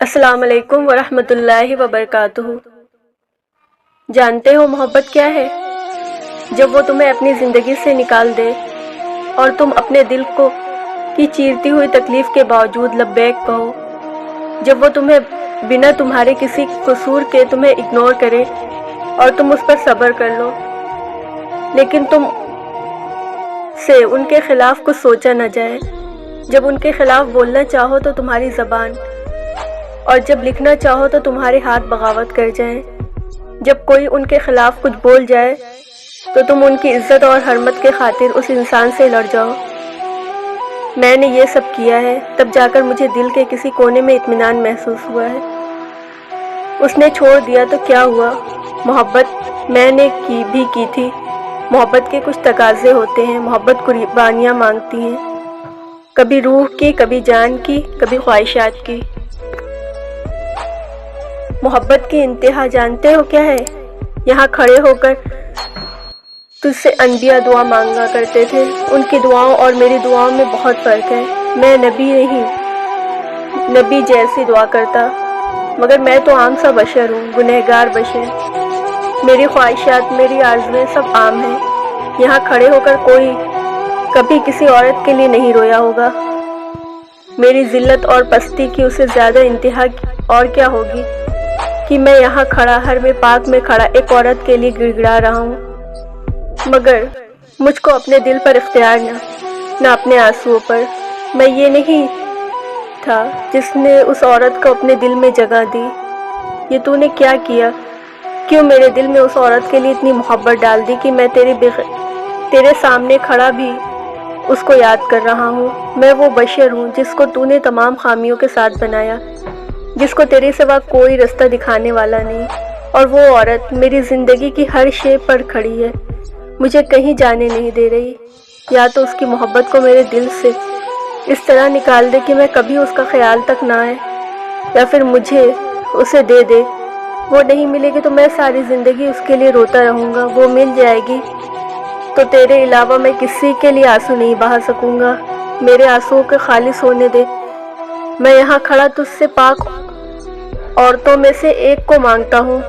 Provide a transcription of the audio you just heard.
السلام علیکم ورحمۃ اللہ وبرکاتہ۔ جانتے ہو محبت کیا ہے؟ جب وہ تمہیں اپنی زندگی سے نکال دے اور تم اپنے دل کی چیرتی ہوئی تکلیف کے باوجود لبیک کہو، جب وہ تمہیں بنا تمہارے کسی قصور کے تمہیں اگنور کرے اور تم اس پر صبر کر لو، لیکن تم سے ان کے خلاف کچھ سوچا نہ جائے، جب ان کے خلاف بولنا چاہو تو تمہاری زبان اور جب لکھنا چاہو تو تمہارے ہاتھ بغاوت کر جائیں، جب کوئی ان کے خلاف کچھ بول جائے تو تم ان کی عزت اور حرمت کے خاطر اس انسان سے لڑ جاؤ۔ میں نے یہ سب کیا ہے، تب جا کر مجھے دل کے کسی کونے میں اطمینان محسوس ہوا ہے۔ اس نے چھوڑ دیا تو کیا ہوا؟ محبت میں نے بھی کی تھی۔ محبت کے کچھ تقاضے ہوتے ہیں، محبت قربانیاں مانگتی ہیں، کبھی روح کی، کبھی جان کی، کبھی خواہشات کی۔ محبت کی انتہا جانتے ہو کیا ہے؟ یہاں کھڑے ہو کر تجھ سے انبیاء دعا مانگا کرتے تھے، ان کی دعاؤں اور میری دعاؤں میں بہت فرق ہے۔ میں نبی نہیں، نبی جیسی دعا کرتا، مگر میں تو عام سا بشر ہوں، گنہگار بشر۔ میری خواہشات، میری آرزویں سب عام ہیں۔ یہاں کھڑے ہو کر کوئی کبھی کسی عورت کے لیے نہیں رویا ہوگا۔ میری ذلت اور پستی کی اس سے زیادہ انتہا اور کیا ہوگی کہ میں یہاں کھڑا، حرم پاک میں کھڑا ایک عورت کے لیے گڑ گڑا رہا ہوں، مگر مجھ کو اپنے دل پر اختیار نہ اپنے آنسوؤں پر۔ میں یہ نہیں تھا جس نے اس عورت کو اپنے دل میں جگہ دی۔ یہ تو نے کیا کیا؟ کیوں میرے دل میں اس عورت کے لیے اتنی محبت ڈال دی کہ میں تیرے سامنے کھڑا بھی اس کو یاد کر رہا ہوں۔ میں وہ بشر ہوں جس کو تو نے تمام خامیوں کے ساتھ بنایا، جس کو تیرے سوا کوئی رستہ دکھانے والا نہیں، اور وہ عورت میری زندگی کی ہر شے پر کھڑی ہے، مجھے کہیں جانے نہیں دے رہی۔ یا تو اس کی محبت کو میرے دل سے اس طرح نکال دے کہ میں کبھی اس کا خیال تک نہ آئے، یا پھر مجھے اسے دے دے۔ وہ نہیں ملے گی تو میں ساری زندگی اس کے لیے روتا رہوں گا۔ وہ مل جائے گی تو تیرے علاوہ میں کسی کے لیے آنسو نہیں بہا سکوں گا۔ میرے آنسوؤں کے خالص ہونے دے۔ میں یہاں کھڑا تجھ سے پاک عورتوں میں سے ایک کو مانگتا ہوں،